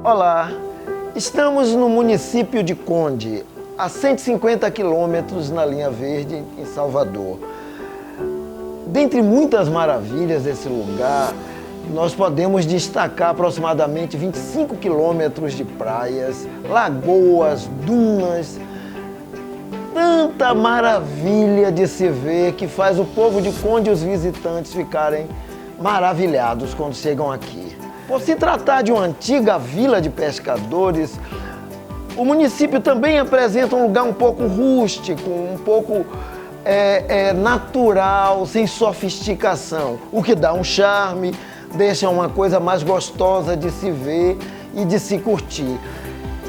Olá, estamos no município de Conde, a 150 quilômetros na linha verde, em Salvador. Dentre muitas maravilhas desse lugar, nós podemos destacar aproximadamente 25 quilômetros de praias, lagoas, dunas, tanta maravilha de se ver que faz o povo de Conde e os visitantes ficarem maravilhados quando chegam aqui. Por se tratar de uma antiga vila de pescadores, o município também apresenta um lugar um pouco rústico, um pouco natural, sem sofisticação, o que dá um charme, deixa uma coisa mais gostosa de se ver e de se curtir.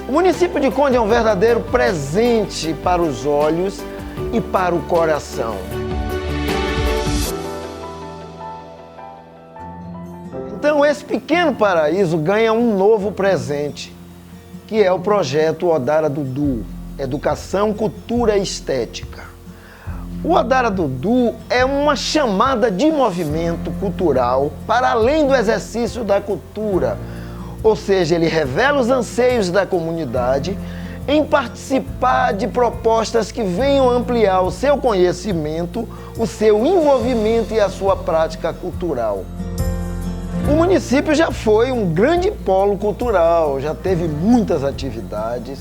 O município de Conde é um verdadeiro presente para os olhos e para o coração. Então, esse pequeno paraíso ganha um novo presente, que é o projeto Odara Dudu, Educação, Cultura e Estética. O Odara Dudu é uma chamada de movimento cultural para além do exercício da cultura, ou seja, ele revela os anseios da comunidade em participar de propostas que venham ampliar o seu conhecimento, o seu envolvimento e a sua prática cultural. O município já foi um grande polo cultural, já teve muitas atividades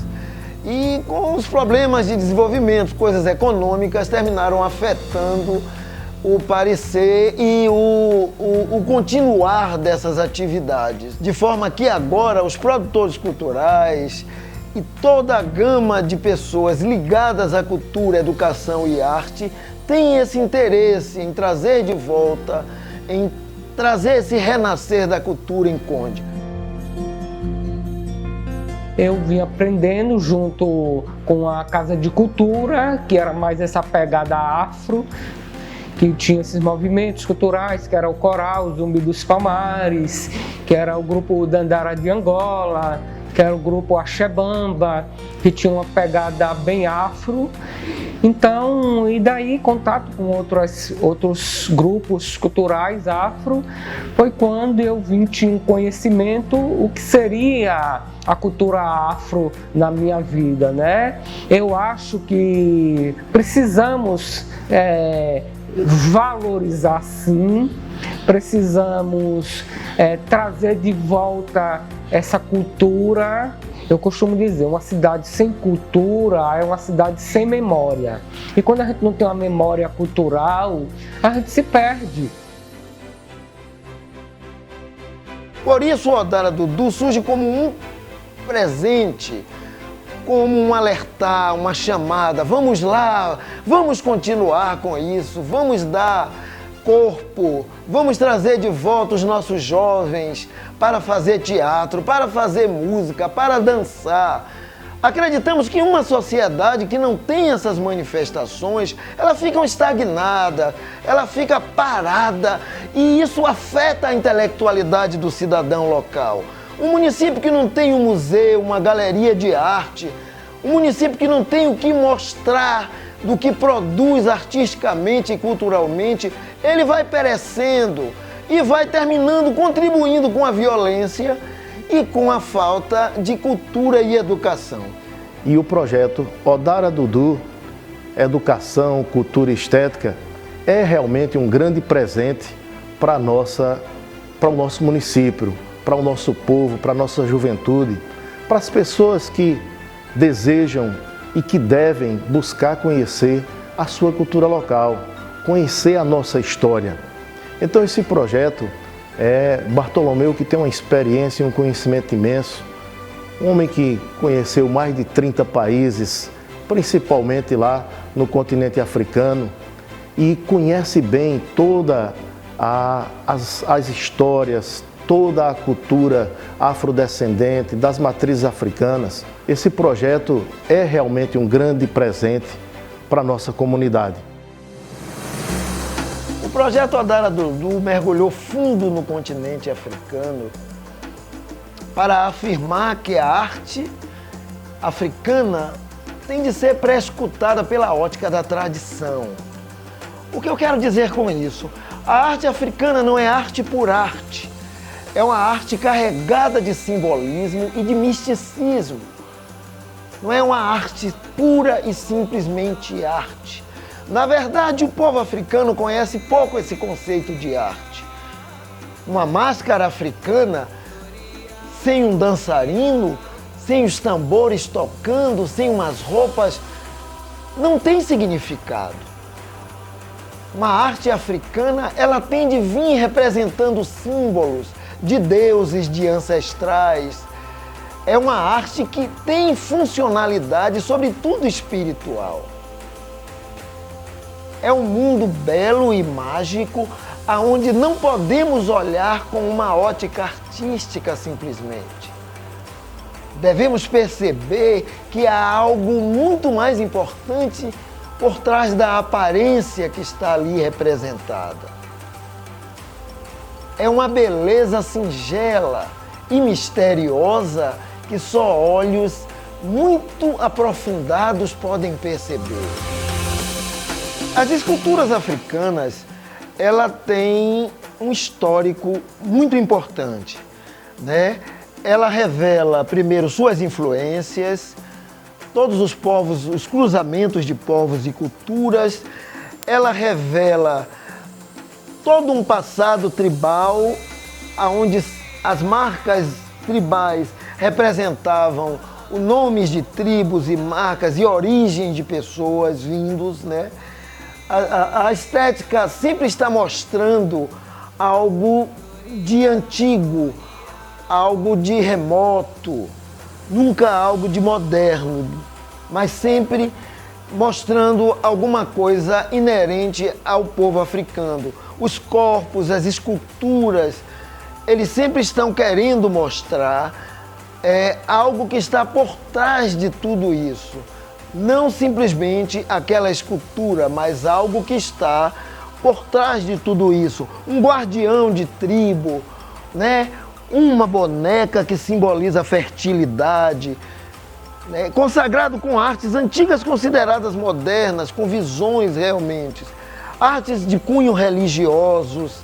e com os problemas de desenvolvimento, coisas econômicas, terminaram afetando o parecer e o continuar dessas atividades. De forma que agora os produtores culturais e toda a gama de pessoas ligadas à cultura, educação e arte têm esse interesse em trazer de volta, em trazer esse renascer da cultura em Conde. Eu vim aprendendo junto com a Casa de Cultura, que era mais essa pegada afro, que tinha esses movimentos culturais, que era o Coral, o Zumbi dos Palmares, que era o grupo Dandara de Angola, que era o grupo Axé Bamba, que tinha uma pegada bem afro. Então, e daí contato com outros grupos culturais afro, foi quando eu vim ter conhecimento o que seria a cultura afro na minha vida, né? Eu acho que precisamos valorizar sim, precisamos trazer de volta essa cultura. Eu costumo dizer, uma cidade sem cultura é uma cidade sem memória. E quando a gente não tem uma memória cultural, a gente se perde. Por isso, o Odara Dudu surge como um presente, como um alertar, uma chamada. Vamos lá, vamos continuar com isso, vamos dar corpo, vamos trazer de volta os nossos jovens para fazer teatro, para fazer música, para dançar. Acreditamos que uma sociedade que não tem essas manifestações, ela fica estagnada, ela fica parada e isso afeta a intelectualidade do cidadão local. Um município que não tem um museu, uma galeria de arte, um município que não tem o que mostrar do que produz artisticamente e culturalmente, ele vai perecendo e vai terminando contribuindo com a violência e com a falta de cultura e educação. E o projeto Odara Dudu, Educação, Cultura e Estética, é realmente um grande presente para o nosso município, para o nosso povo, para a nossa juventude, para as pessoas que desejam e que devem buscar conhecer a sua cultura local, conhecer a nossa história. Então esse projeto Bartolomeu, que tem uma experiência e um conhecimento imenso, um homem que conheceu mais de 30 países, principalmente lá no continente africano, e conhece bem todas as histórias, toda a cultura afrodescendente, das matrizes africanas. Esse projeto é realmente um grande presente para a nossa comunidade. O projeto Odara Dudu mergulhou fundo no continente africano para afirmar que a arte africana tem de ser prescrutada pela ótica da tradição. O que eu quero dizer com isso? A arte africana não é arte por arte. É uma arte carregada de simbolismo e de misticismo. Não é uma arte pura e simplesmente arte. Na verdade, o povo africano conhece pouco esse conceito de arte. Uma máscara africana, sem um dançarino, sem os tambores tocando, sem umas roupas, não tem significado. Uma arte africana, ela tem de vir representando símbolos de deuses, de ancestrais. É uma arte que tem funcionalidade, sobretudo espiritual. É um mundo belo e mágico, aonde não podemos olhar com uma ótica artística simplesmente. Devemos perceber que há algo muito mais importante por trás da aparência que está ali representada. É uma beleza singela e misteriosa que só olhos muito aprofundados podem perceber. As esculturas africanas, ela tem um histórico muito importante, né? Ela revela, primeiro, suas influências, todos os povos, os cruzamentos de povos e culturas. Ela revela todo um passado tribal, onde as marcas tribais representavam os nomes de tribos e marcas e origens de pessoas vindos, né? A estética sempre está mostrando algo de antigo, algo de remoto, nunca algo de moderno, mas sempre mostrando alguma coisa inerente ao povo africano. Os corpos, as esculturas, eles sempre estão querendo mostrar algo que está por trás de tudo isso. Não simplesmente aquela escultura, mas algo que está por trás de tudo isso. Um guardião de tribo, né? Uma boneca que simboliza a fertilidade, né? Consagrado com artes antigas consideradas modernas, com visões realmente. Artes de cunho religiosos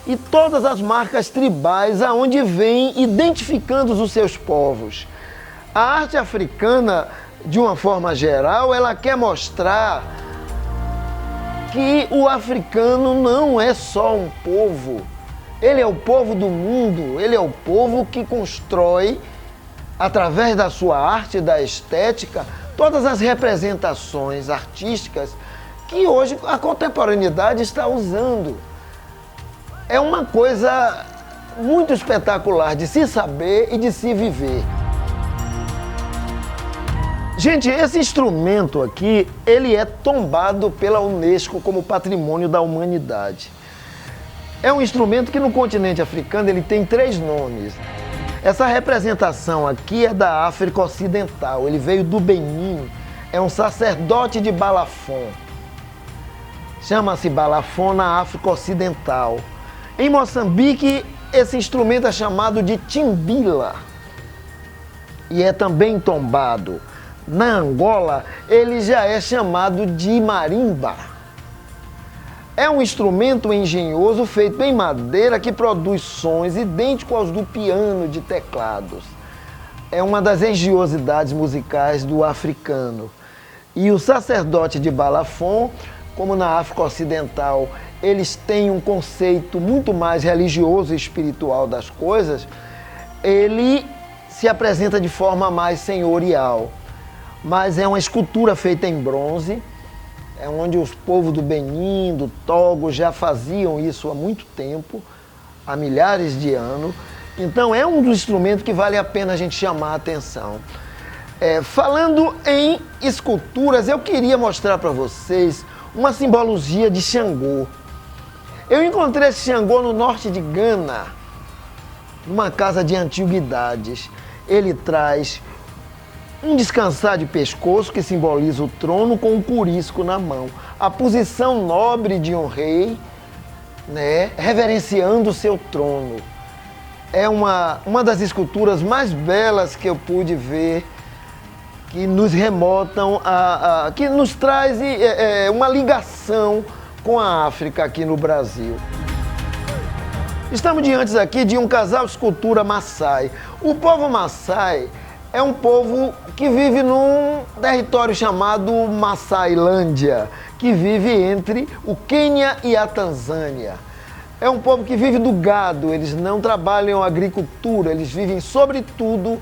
e todas as marcas tribais aonde vêm identificando os seus povos. A arte africana, de uma forma geral, ela quer mostrar que o africano não é só um povo. Ele é o povo do mundo, ele é o povo que constrói, através da sua arte e da estética, todas as representações artísticas que hoje a contemporaneidade está usando. É uma coisa muito espetacular de se saber e de se viver. Gente, esse instrumento aqui, ele é tombado pela Unesco como Patrimônio da Humanidade. É um instrumento que no continente africano ele tem 3 nomes. Essa representação aqui é da África Ocidental, ele veio do Benin, é um sacerdote de balafon. Chama-se balafon na África Ocidental. Em Moçambique, esse instrumento é chamado de timbila e é também tombado. Na Angola, ele já é chamado de marimba. É um instrumento engenhoso feito em madeira que produz sons idênticos aos do piano de teclados. É uma das engenhosidades musicais do africano. E o sacerdote de balafon, como na África Ocidental, eles têm um conceito muito mais religioso e espiritual das coisas, ele se apresenta de forma mais senhorial. Mas é uma escultura feita em bronze, é onde os povos do Benin, do Togo já faziam isso há muito tempo, há milhares de anos. Então é um dos instrumentos que vale a pena a gente chamar a atenção. Falando em esculturas, eu queria mostrar para vocês uma simbologia de Xangô. Eu encontrei esse Xangô no norte de Gana, numa casa de antiguidades. Ele traz um descansar de pescoço que simboliza o trono com um curisco na mão. A posição nobre de um rei, né, reverenciando o seu trono. É uma das esculturas mais belas que eu pude ver, que nos remontam que nos traz uma ligação com a África aqui no Brasil. Estamos diante aqui de um casal de escultura Maasai. O povo Maasai é um povo que vive num território chamado Massailândia, que vive entre o Quênia e a Tanzânia. É um povo que vive do gado, eles não trabalham agricultura, eles vivem sobretudo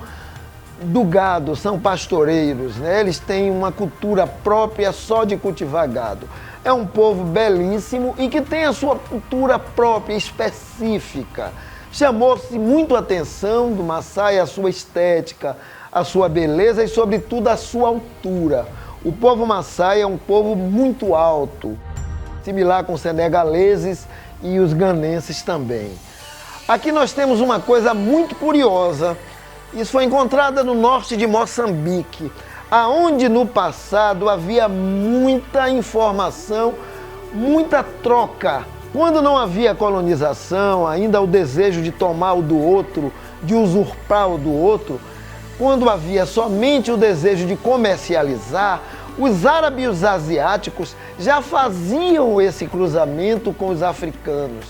do gado, são pastoreiros, né? Eles têm uma cultura própria só de cultivar gado. É um povo belíssimo e que tem a sua cultura própria, específica. Chamou-se muito a atenção do Maasai a sua estética, a sua beleza e, sobretudo, a sua altura. O povo Maasai é um povo muito alto, similar com os senegaleses e os ganenses também. Aqui nós temos uma coisa muito curiosa. Isso foi encontrada no norte de Moçambique, aonde no passado havia muita informação, muita troca. Quando não havia colonização, ainda o desejo de tomar o do outro, de usurpar o do outro, quando havia somente o desejo de comercializar, os árabes e os asiáticos já faziam esse cruzamento com os africanos.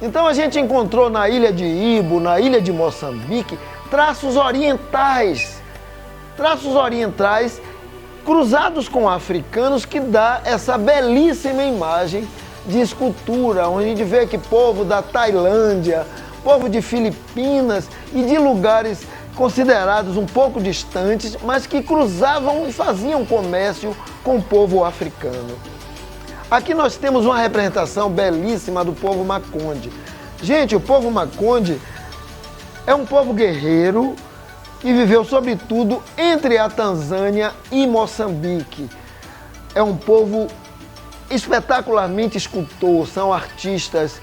Então a gente encontrou na ilha de Ibo, na ilha de Moçambique, traços orientais cruzados com africanos, que dá essa belíssima imagem de escultura, onde a gente vê que povo da Tailândia, povo de Filipinas e de lugares considerados um pouco distantes, mas que cruzavam e faziam comércio com o povo africano. Aqui nós temos uma representação belíssima do povo Makonde. Gente, o povo Makonde é um povo guerreiro que viveu, sobretudo, entre a Tanzânia e Moçambique. É um povo espetacularmente escultor, são artistas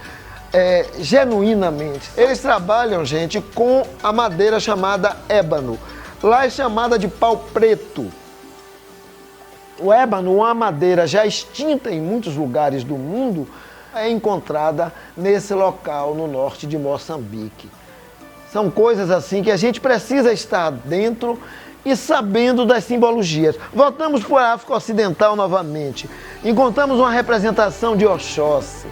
genuinamente. Eles trabalham, gente, com a madeira chamada ébano. Lá é chamada de pau preto. O ébano, uma madeira já extinta em muitos lugares do mundo, é encontrada nesse local no norte de Moçambique. São coisas assim que a gente precisa estar dentro e sabendo das simbologias. Voltamos para a África Ocidental novamente. Encontramos uma representação de Oxóssi.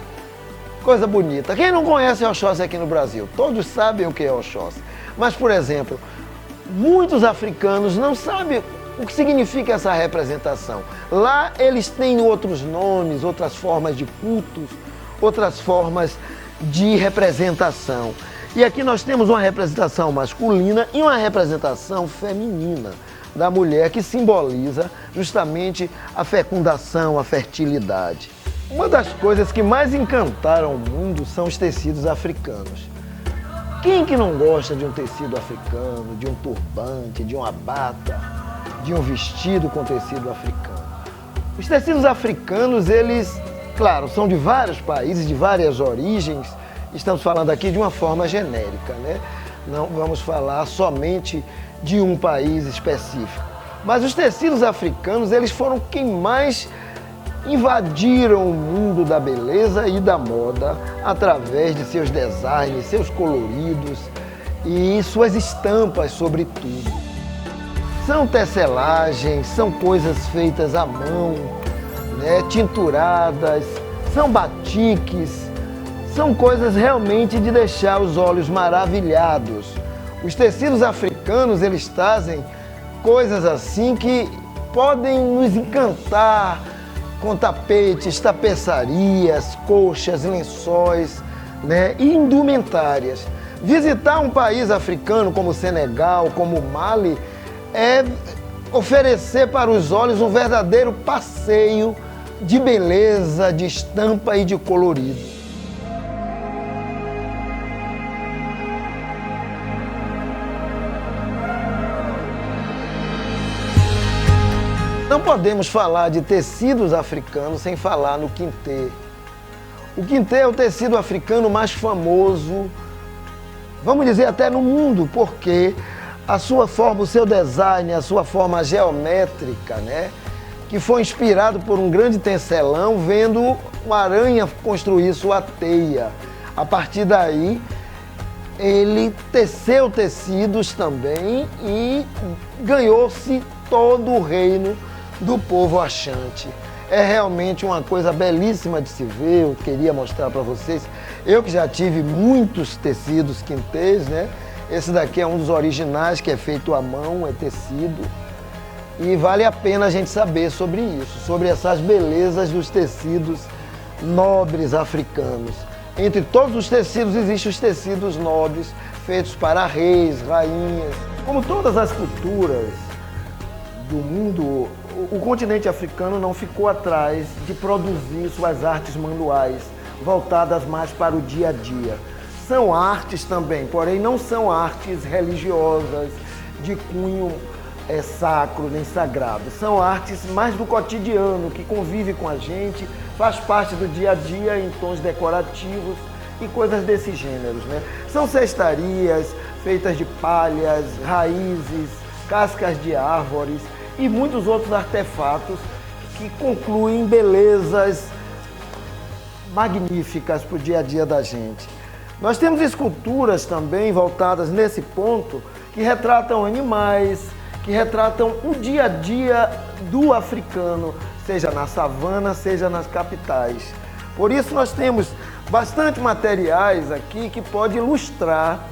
Coisa bonita. Quem não conhece Oxóssi aqui no Brasil? Todos sabem o que é Oxóssi. Mas, por exemplo, muitos africanos não sabem o que significa essa representação. Lá eles têm outros nomes, outras formas de cultos, outras formas de representação. E aqui nós temos uma representação masculina e uma representação feminina da mulher, que simboliza justamente a fecundação, a fertilidade. Uma das coisas que mais encantaram o mundo são os tecidos africanos. Quem que não gosta de um tecido africano, de um turbante, de uma bata, de um vestido com tecido africano? Os tecidos africanos, eles, claro, são de vários países, de várias origens. Estamos falando aqui de uma forma genérica, né? Não vamos falar somente de um país específico. Mas os tecidos africanos, eles foram quem mais invadiram o mundo da beleza e da moda através de seus designs, seus coloridos e suas estampas, sobretudo. São tecelagens, são coisas feitas à mão, né? Tinturadas, são batiques. São coisas realmente de deixar os olhos maravilhados. Os tecidos africanos, eles trazem coisas assim que podem nos encantar, com tapetes, tapeçarias, colchas, lençóis, né, e indumentárias. Visitar um país africano como o Senegal, como o Mali, é oferecer para os olhos um verdadeiro passeio de beleza, de estampa e de colorido. Não podemos falar de tecidos africanos sem falar no quintê. O quintê é o tecido africano mais famoso, vamos dizer até no mundo, porque a sua forma, o seu design, a sua forma geométrica, né, que foi inspirado por um grande tecelão vendo uma aranha construir sua teia. A partir daí, ele teceu tecidos também e ganhou-se todo o reino do povo Axante. É realmente uma coisa belíssima de se ver, eu queria mostrar para vocês. Eu que já tive muitos tecidos quintês, né? Esse daqui é um dos originais, que é feito à mão, é tecido. E vale a pena a gente saber sobre isso, sobre essas belezas dos tecidos nobres africanos. Entre todos os tecidos existem os tecidos nobres, feitos para reis, rainhas. Como todas as culturas do mundo, o continente africano não ficou atrás de produzir suas artes manuais, voltadas mais para o dia a dia. São artes também, porém não são artes religiosas, de cunho sacro nem sagrado. São artes mais do cotidiano, que convive com a gente, faz parte do dia a dia em tons decorativos e coisas desse gênero, né? São cestarias feitas de palhas, raízes, cascas de árvores e muitos outros artefatos que concluem belezas magníficas para o dia a dia da gente. Nós temos esculturas também voltadas nesse ponto que retratam animais, que retratam o dia a dia do africano, seja na savana, seja nas capitais. Por isso nós temos bastante materiais aqui que pode ilustrar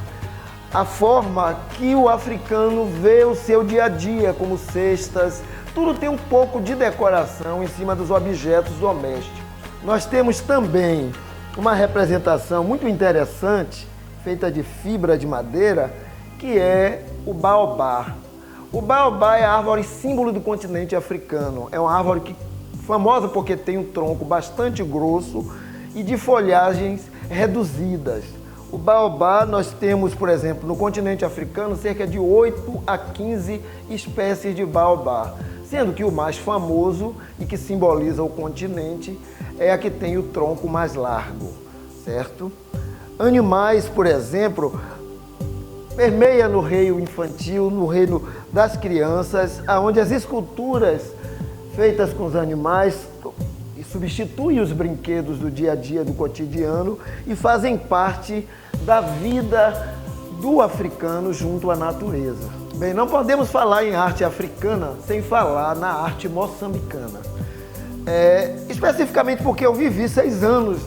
a forma que o africano vê o seu dia a dia, como cestas. Tudo tem um pouco de decoração em cima dos objetos domésticos. Nós temos também uma representação muito interessante, feita de fibra de madeira, que é o baobá. O baobá é a árvore símbolo do continente africano. É uma árvore famosa porque tem um tronco bastante grosso e de folhagens reduzidas. O baobá nós temos, por exemplo, no continente africano, cerca de 8 a 15 espécies de baobá, sendo que o mais famoso e que simboliza o continente é a que tem o tronco mais largo, certo? Animais, por exemplo, permeia no reino infantil, no reino das crianças, onde as esculturas feitas com os animais substituem os brinquedos do dia a dia, do cotidiano, e fazem parte da vida do africano junto à natureza. Bem, não podemos falar em arte africana sem falar na arte moçambicana. Especificamente porque eu vivi 6 anos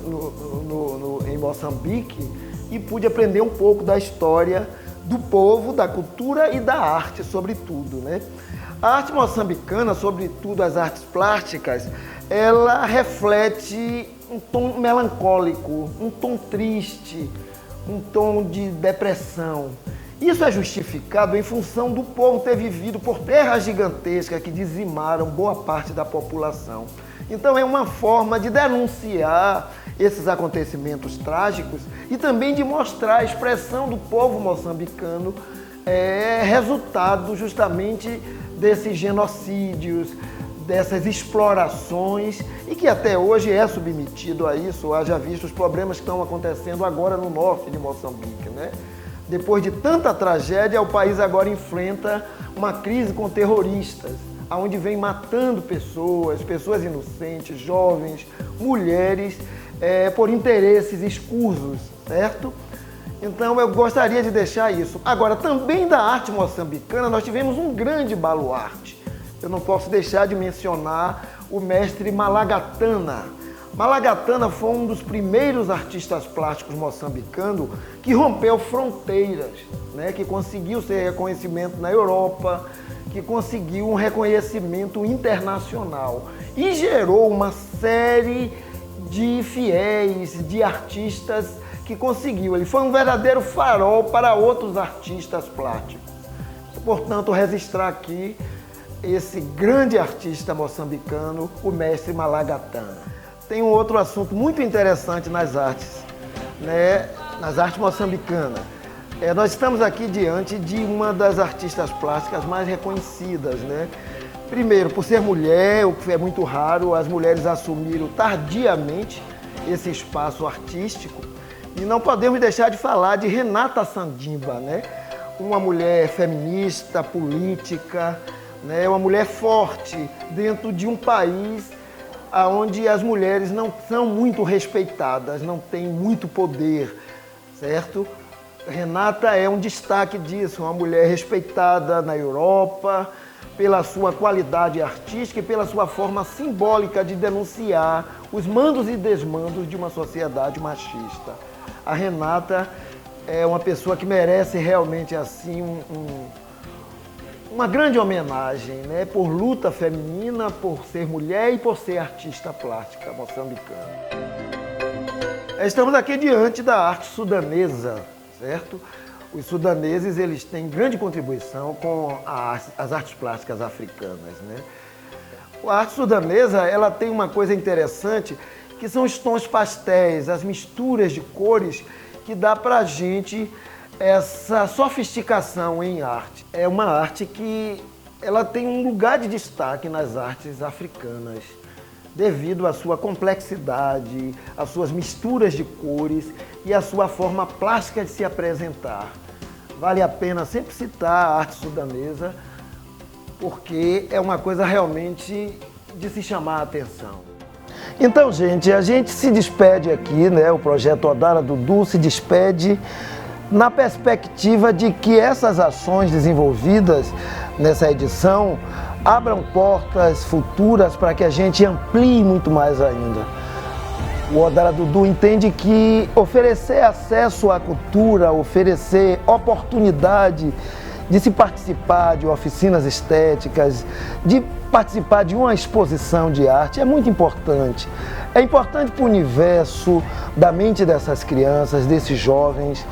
em Moçambique e pude aprender um pouco da história do povo, da cultura e da arte, sobretudo, né? A arte moçambicana, sobretudo as artes plásticas, ela reflete um tom melancólico, um tom triste, um tom de depressão. Isso é justificado em função do povo ter vivido por terras gigantescas que dizimaram boa parte da população. Então é uma forma de denunciar esses acontecimentos trágicos e também de mostrar a expressão do povo moçambicano, resultado justamente desses genocídios, dessas explorações, e que até hoje é submetido a isso, haja visto os problemas que estão acontecendo agora no norte de Moçambique, né? Depois de tanta tragédia, o país agora enfrenta uma crise com terroristas, onde vem matando pessoas inocentes, jovens, mulheres, por interesses escusos, certo? Então eu gostaria de deixar isso. Agora, também da arte moçambicana, nós tivemos um grande baluarte. Eu não posso deixar de mencionar o mestre Malagatana. Malagatana foi um dos primeiros artistas plásticos moçambicanos que rompeu fronteiras, né? Que conseguiu ser reconhecimento na Europa, que conseguiu um reconhecimento internacional e gerou uma série de fiéis, de artistas que conseguiu. Ele foi um verdadeiro farol para outros artistas plásticos. Portanto, registrar aqui esse grande artista moçambicano, o mestre Malagatana. Tem um outro assunto muito interessante nas artes, né? Nas artes moçambicanas. Nós estamos aqui diante de uma das artistas plásticas mais reconhecidas, né? Primeiro, por ser mulher, o que é muito raro, as mulheres assumiram tardiamente esse espaço artístico. E não podemos deixar de falar de Renata Sandimba, né? Uma mulher feminista, política, né? Uma mulher forte dentro de um país onde as mulheres não são muito respeitadas, não têm muito poder, certo? Renata é um destaque disso, uma mulher respeitada na Europa, pela sua qualidade artística e pela sua forma simbólica de denunciar os mandos e desmandos de uma sociedade machista. A Renata é uma pessoa que merece realmente assim uma grande homenagem, né? Por luta feminina, por ser mulher e por ser artista plástica moçambicana. Estamos aqui diante da arte sudanesa, certo? Os sudaneses, eles têm grande contribuição com as artes plásticas africanas, né? A arte sudanesa, ela tem uma coisa interessante, que são os tons pastéis, as misturas de cores, que dá pra gente essa sofisticação em arte. É uma arte que ela tem um lugar de destaque nas artes africanas, devido à sua complexidade, às suas misturas de cores e à sua forma plástica de se apresentar. Vale a pena sempre citar a arte sudanesa, porque é uma coisa realmente de se chamar a atenção. Então, gente, a gente se despede aqui, né? O projeto Odara Dudu se despede na perspectiva de que essas ações desenvolvidas nessa edição abram portas futuras para que a gente amplie muito mais ainda. O Odara Dudu entende que oferecer acesso à cultura, oferecer oportunidade de se participar de oficinas estéticas, de participar de uma exposição de arte é muito importante. É importante para o universo da mente dessas crianças, desses jovens,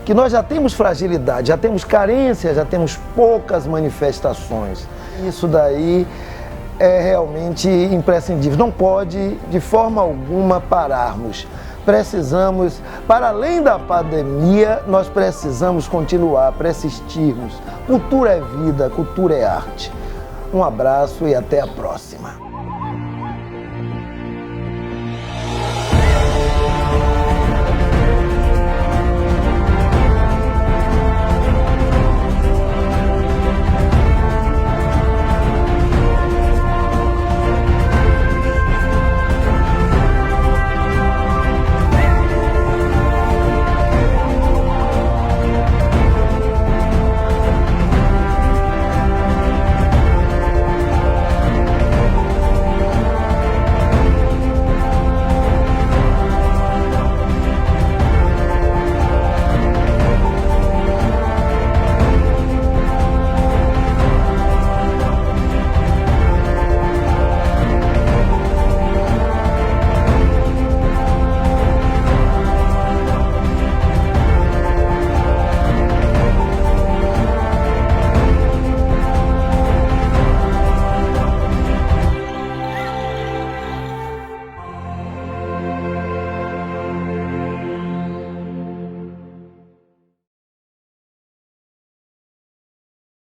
que nós já temos fragilidade, já temos carência, já temos poucas manifestações. Isso daí é realmente imprescindível. Não pode, de forma alguma, pararmos. Precisamos, para além da pandemia, nós precisamos continuar, persistirmos. Cultura é vida, cultura é arte. Um abraço e até a próxima.